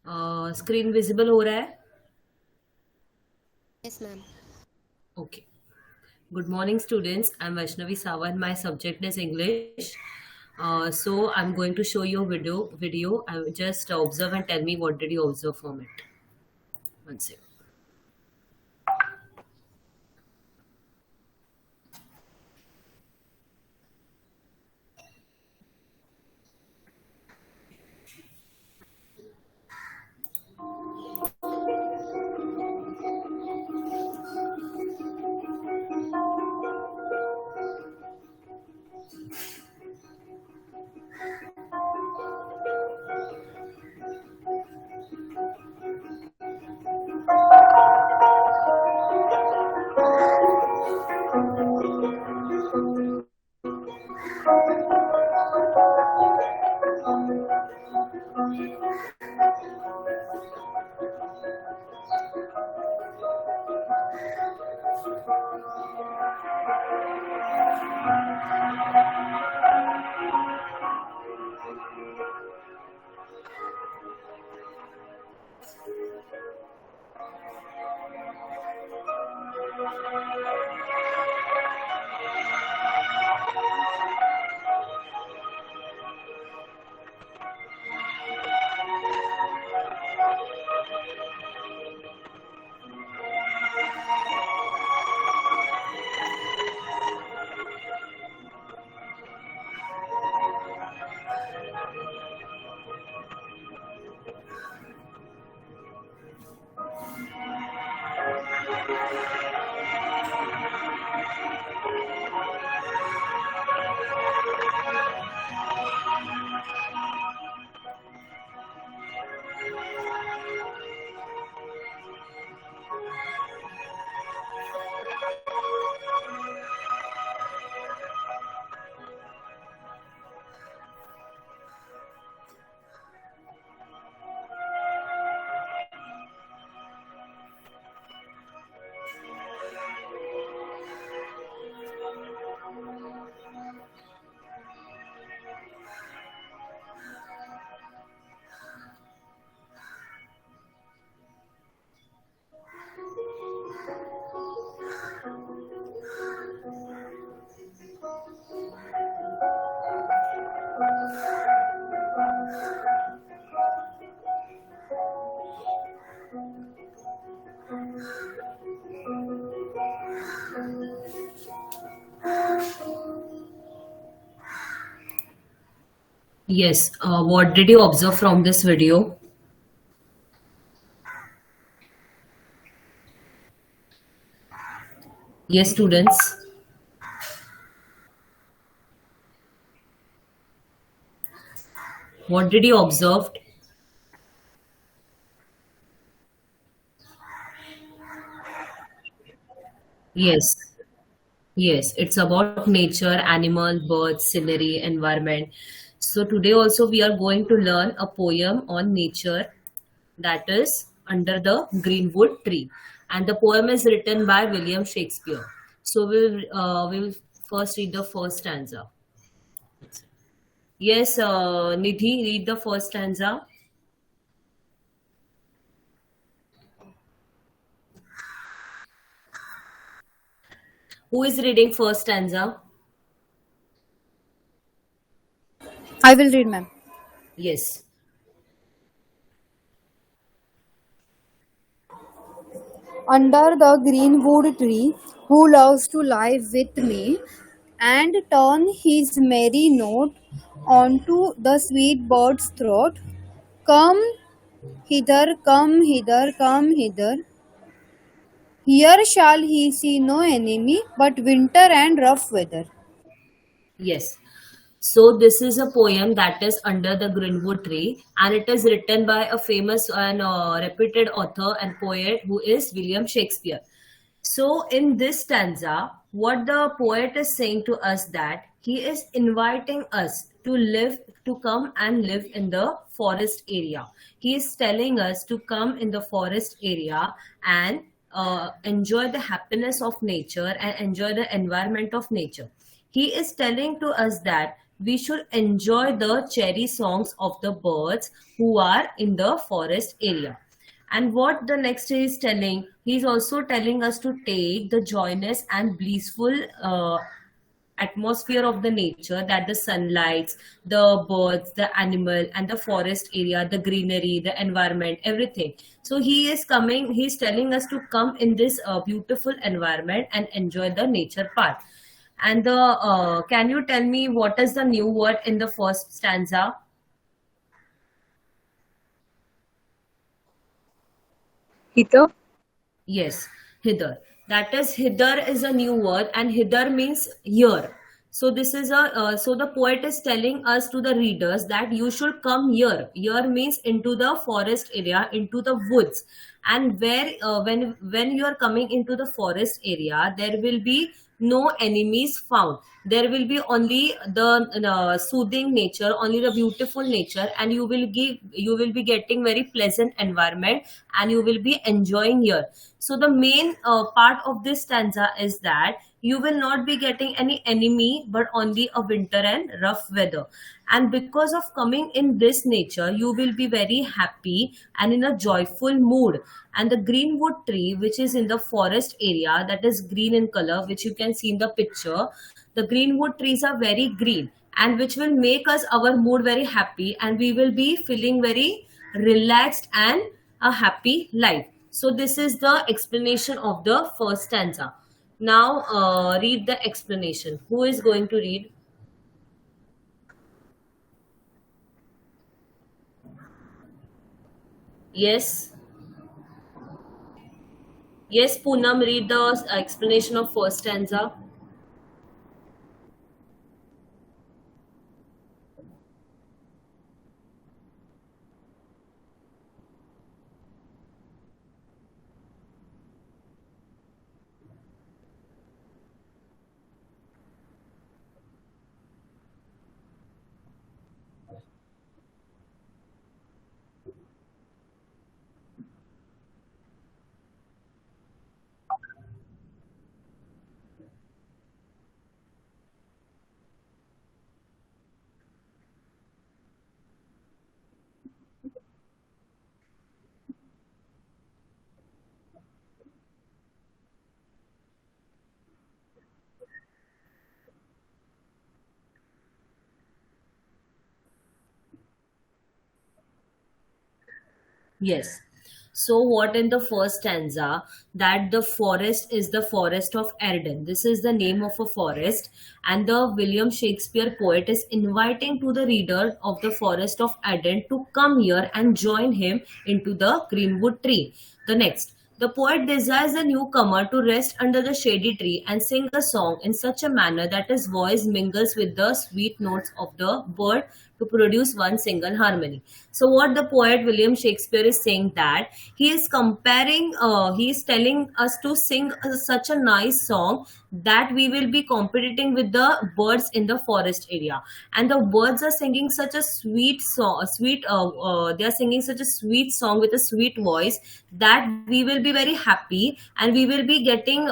Screen visible हो रहा है? Yes, ma'am. Okay. Good morning, students. I'm Vaishnavi Sawant. My subject is English. So I'm going to show you a video. I will just observe and tell me what did you observe from it. One second. Yes. What did you observe from this video? Yes, students. What did you observe? Yes. Yes, it's about nature, animal, birds, scenery, environment. So today also we are going to learn a poem on nature, that is Under the Greenwood Tree. And the poem is written by William Shakespeare. So we'll first read the first stanza. Yes, Nidhi, read the first stanza. Who is reading first stanza? I will read, ma'am. Yes. Under the greenwood tree, who loves to lie with me and turn his merry note onto the sweet bird's throat. Come hither, come hither, come hither. Here shall he see no enemy but winter and rough weather. Yes. So this is a poem that is Under the Greenwood Tree, and it is written by a famous and reputed author and poet who is William Shakespeare. So in this stanza, what the poet is saying to us that he is inviting us to come and live in the forest area. He is telling us to come in the forest area and enjoy the happiness of nature and enjoy the environment of nature. He is telling to us that we should enjoy the cherry songs of the birds who are in the forest area. And what the next is telling, he's also telling us to take the joyous and blissful atmosphere of the nature, that the sunlights, the birds, the animal, and the forest area, the greenery, the environment, everything. So he's telling us to come in this beautiful environment and enjoy the nature part. And the can you tell me what is the new word in the first stanza? Hither. Yes, hither. That is, hither is a new word, and hither means here. So this is a so the poet is telling us to the readers that you should come here. Here means into the forest area, into the woods, and where when you are coming into the forest area, there will be no enemies found. There will be only the soothing nature, only the beautiful nature, and you will be getting very pleasant environment, and you will be enjoying here. So the main part of this stanza is that you will not be getting any enemy, but only a winter and rough weather. And because of coming in this nature, you will be very happy and in a joyful mood. And the greenwood tree, which is in the forest area, that is green in color, which you can see in the picture, the greenwood trees are very green, and which will make us our mood very happy, and we will be feeling very relaxed and a happy life. So this is the explanation of the first stanza. Now read the explanation. Who is going to read? Yes. Yes, Poonam, read the explanation of first stanza. Yes. So, what in the first stanza, that the forest is the forest of Arden. This is the name of a forest, and the William Shakespeare poet is inviting to the reader of the forest of Arden to come here and join him into the greenwood tree. The next. The poet desires the newcomer to rest under the shady tree and sing a song in such a manner that his voice mingles with the sweet notes of the bird to produce one single harmony. So, what the poet William Shakespeare is saying, that he is telling us to sing such a nice song that we will be competing with the birds in the forest area, and the birds are singing such a sweet song, they are singing such a sweet song with a sweet voice, that we will be very happy, and we will be getting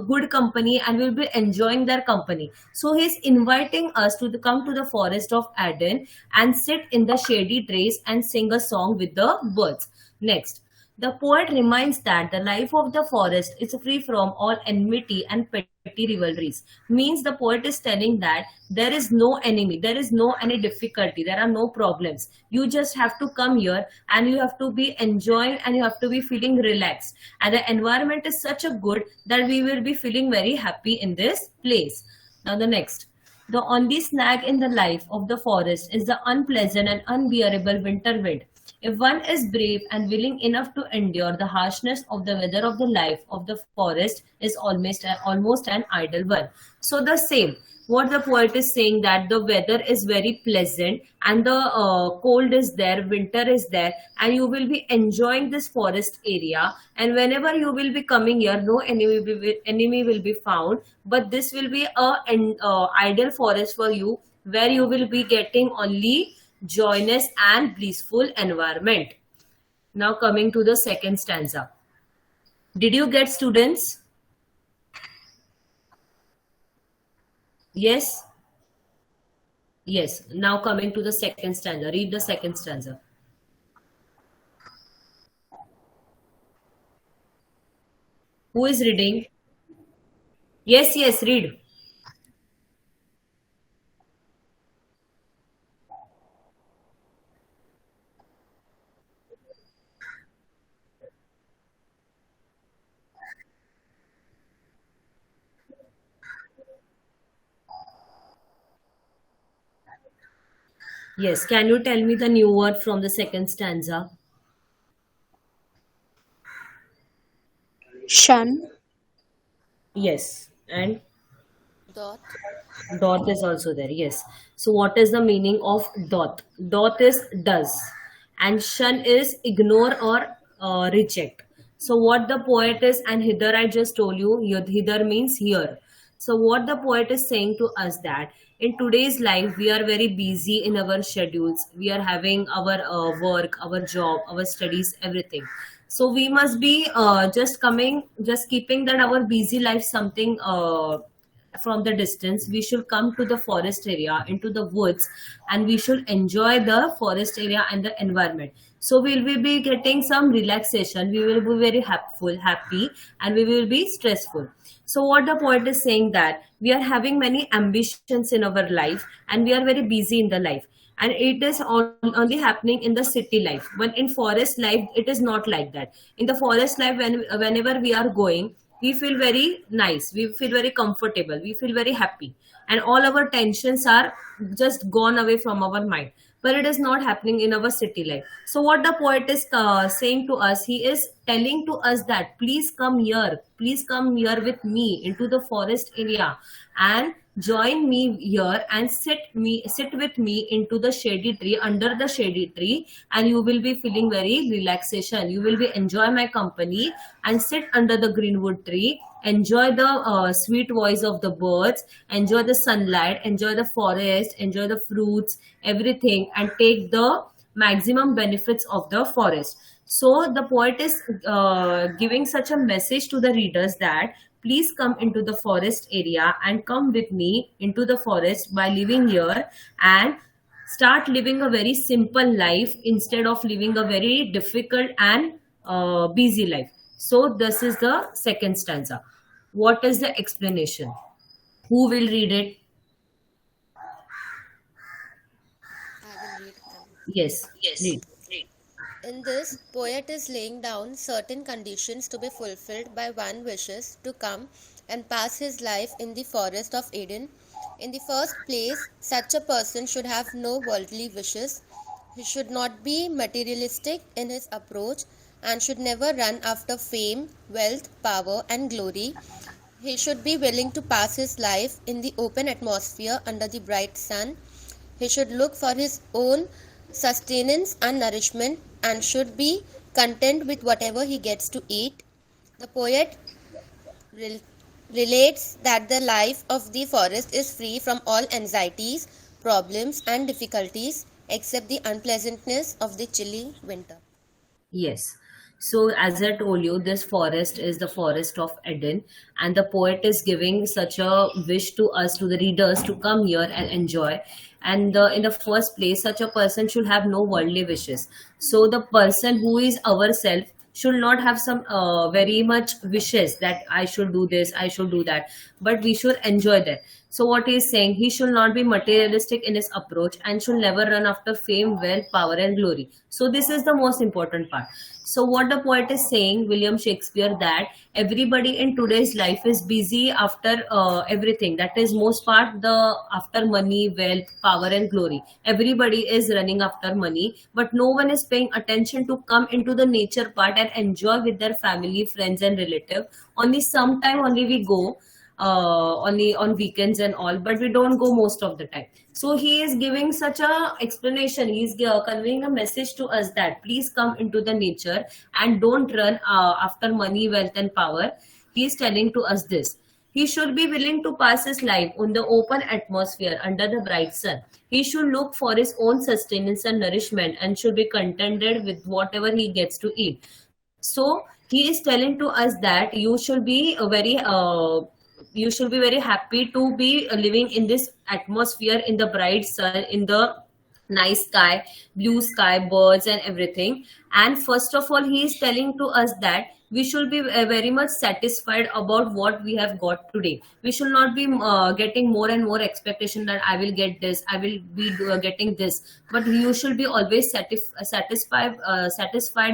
good company, and we will be enjoying their company. So he's inviting us to come to the forest of Arden and sit in the shady trees and sing a song with the birds. Next, the poet reminds that the life of the forest is free from all enmity and petty rivalries. Means the poet is telling that there is no enemy, there is no any difficulty, there are no problems. You just have to come here, and you have to be enjoying, and you have to be feeling relaxed. And the environment is such a good that we will be feeling very happy in this place. Now the next. The only snag in the life of the forest is the unpleasant and unbearable winter wind. If one is brave and willing enough to endure the harshness of the weather of the life of the forest, is almost an idle one. So the same, what the poet is saying, that the weather is very pleasant, and the cold is there, winter is there, and you will be enjoying this forest area. And whenever you will be coming here, no enemy will be found, but this will be an ideal forest for you, where you will be getting only joyous and blissful environment. Now coming to the second stanza. Did you get, students? Yes. Yes. Now coming to the second stanza. Read the second stanza. Who is reading? Yes, yes, read. Yes. Can you tell me the new word from the second stanza? Shun. Yes. And Dot. dot is also there. Yes. So what is the meaning of dot? Dot is does, and shun is ignore or reject. So what the poet is, and hither I just told you, hither means here. So what the poet is saying to us that in today's life we are very busy in our schedules. We are having our work, our job, our studies, everything. So we must be just keeping that our busy life something from the distance. We should come to the forest area, into the woods, and we should enjoy the forest area and the environment. So we will be getting some relaxation, we will be very happy, and we will be stressful. So what the poet is saying that we are having many ambitions in our life, and we are very busy in the life, and it is only happening in the city life. When in forest life it is not like that. In the forest life, whenever we are going, we feel very nice, we feel very comfortable, we feel very happy, and all our tensions are just gone away from our mind. But it is not happening in our city life. So what the poet is saying to us, he is telling to us that please come here with me into the forest area, and join me here, and sit with me into the shady tree, under the shady tree, and you will be feeling very relaxation, you will be enjoy my company, and sit under the greenwood tree, enjoy the sweet voice of the birds, enjoy the sunlight, enjoy the forest, enjoy the fruits, everything, and take the maximum benefits of the forest. So the poet is giving such a message to the readers that please come into the forest area, and come with me into the forest by living here, and start living a very simple life instead of living a very difficult and busy life. So this is the second stanza. What is the explanation? Who will read it? I will read them. Yes, read. In this, poet is laying down certain conditions to be fulfilled by one wishes to come and pass his life in the forest of Eden. In the first place, such a person should have no worldly wishes. He should not be materialistic in his approach and should never run after fame, wealth, power, and glory. He should be willing to pass his life in the open atmosphere under the bright sun. He should look for his own sustenance and nourishment and should be content with whatever he gets to eat. The poet rel- relates that the life of the forest is free from all anxieties, problems, and difficulties except the unpleasantness of the chilly winter. Yes. So, as I told you, this forest is the forest of Eden, and the poet is giving such a wish to us, to the readers, to come here and enjoy. And in the first place, such a person should have no worldly wishes. So, the person who is ourself should not have some very much wishes that I should do this, I should do that, but we should enjoy that. So what he is saying, he should not be materialistic in his approach, and should never run after fame, wealth, power, and glory. So this is the most important part. So what the poet is saying, William Shakespeare, that everybody in today's life is busy after everything. That is most part the after money, wealth, power, and glory. Everybody is running after money, but no one is paying attention to come into the nature part and enjoy with their family, friends, and relative. Only sometime only we go, only on weekends and all, but we don't go most of the time. So he is giving such a explanation, he is conveying a message to us that please come into the nature and don't run after money, wealth, and power. He is telling to us this. He should be willing to pass his life on the open atmosphere under the bright sun. He should look for his own sustenance and nourishment, and should be contented with whatever he gets to eat. So he is telling to us that you should be a very you should be very happy to be living in this atmosphere, in the bright sun, in the nice sky, blue sky, birds and everything. And first of all, he is telling to us that we should be very much satisfied about what we have got today. We should not be getting more and more expectation that I will get this, I will be getting this, but you should be always satisfied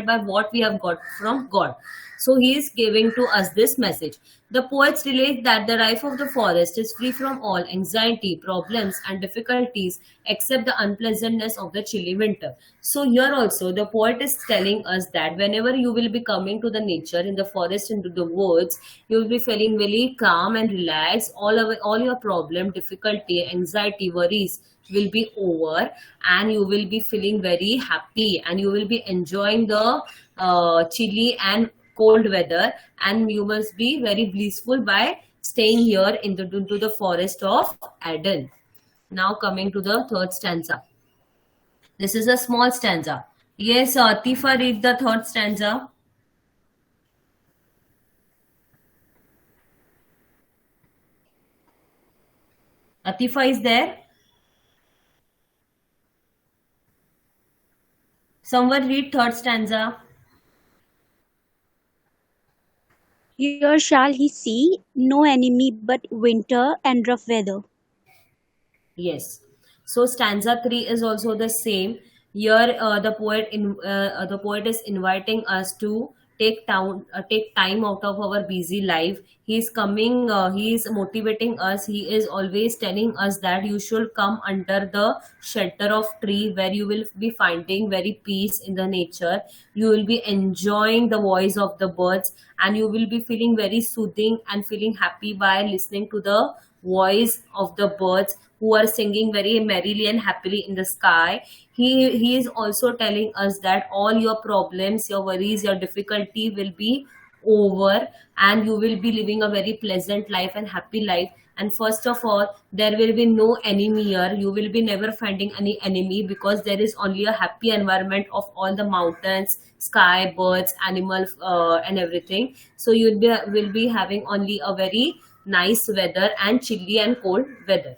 by what we have got from God. So he is giving to us this message. The poets relate that the life of the forest is free from all anxiety, problems, and difficulties except the unpleasantness of the chilly winter. So, here also, the poet is telling us that whenever you will be coming to the nature, in the forest, into the woods, you will be feeling really calm and relaxed. All your problem, difficulty, anxiety, worries will be over, and you will be feeling very happy, and you will be enjoying the chilly and cold weather, and you must be very blissful by staying here into the forest of Eden. Now coming to the third stanza. This is a small stanza. Yes, Tifa, read the third stanza. Atifa is there? Someone read third stanza. Here shall he see no enemy but winter and rough weather. Yes. So stanza 3 is also the same. Here, the poet is inviting us to take time out of our busy life. He is coming. He is motivating us. He is always telling us that you should come under the shelter of tree, where you will be finding very peace in the nature. You will be enjoying the voice of the birds, and you will be feeling very soothing and feeling happy by listening to the voice of the birds who are singing very merrily and happily in the sky. He is also telling us that all your problems, your worries, your difficulty will be over, and you will be living a very pleasant life and happy life. And first of all, there will be no enemy here. You will be never finding any enemy, because there is only a happy environment of all the mountains, sky, birds, animals, and everything. So you will be having only a very nice weather and chilly and cold weather.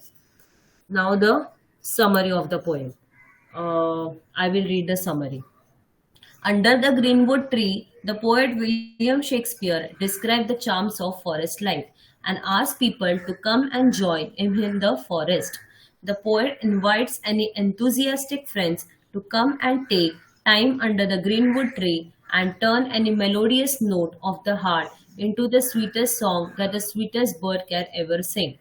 Now the summary of the poem. I will read the summary. Under the greenwood tree, the poet William Shakespeare described the charms of forest life and asked people to come and join him in the forest. The poet invites any enthusiastic friends to come and take time under the greenwood tree and turn any melodious note of the heart into the sweetest song that the sweetest bird can ever sing.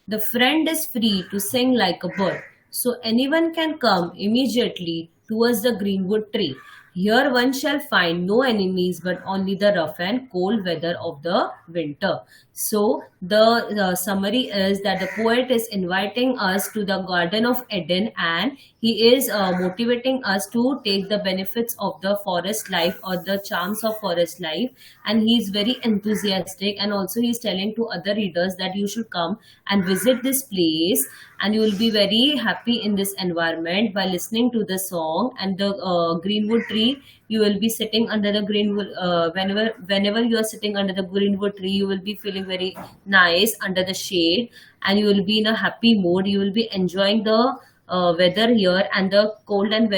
The friend is free to sing like a bird, so anyone can come immediately towards the greenwood tree. Here one shall find no enemies but only the rough and cold weather of the winter. So the summary is that the poet is inviting us to the Garden of Eden, and he is motivating us to take the benefits of the forest life or the charms of forest life. And he is very enthusiastic, and also he is telling to other readers that you should come and visit this place, and you will be very happy in this environment by listening to the song and the greenwood tree. You will be sitting under the greenwood, whenever you are sitting under the greenwood tree, you will be feeling very nice under the shade, and you will be in a happy mood. You will be enjoying the weather here, and the cold and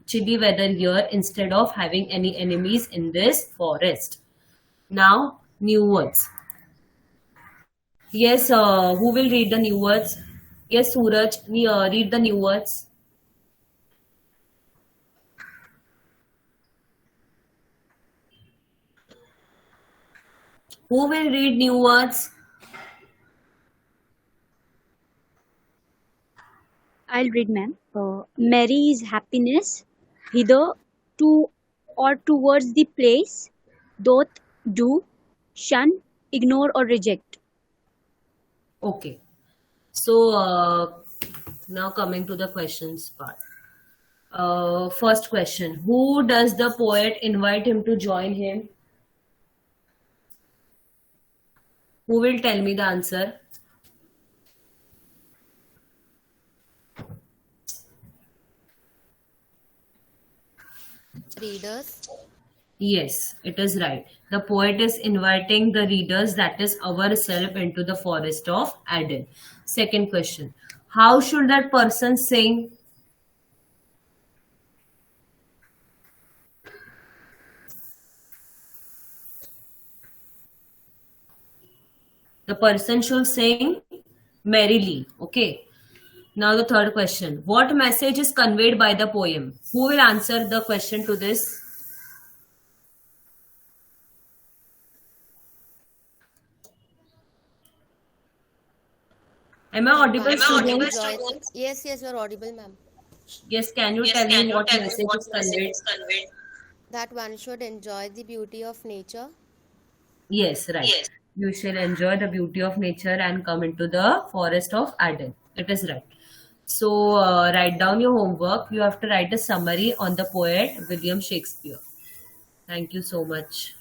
chilly weather here, instead of having any enemies in this forest. Now, new words. Yes, who will read the new words? Yes, Suraj, read the new words. Who will read new words? I'll read, ma'am. Mary is happiness, hither to or towards the place, doth do, shun, ignore or reject. Okay. So, now coming to the questions part. First question. Who does the poet invite him to join him? Who will tell me the answer? Readers, Yes, it is right. The poet is inviting the readers, that is ourselves, into the forest of Eden. Second question. How should that person sing? The person should sing merrily. Okay. Now the third question. What message is conveyed by the poem? Who will answer the question to this? Am I That audible, one should students? enjoy. Yes, yes, you're audible, ma'am. Yes, can you tell me what message is conveyed? That one should enjoy the beauty of nature. Yes, right. You shall enjoy the beauty of nature and come into the forest of Eden. It is right. So, write down your homework. You have to write a summary on the poet William Shakespeare. Thank you so much.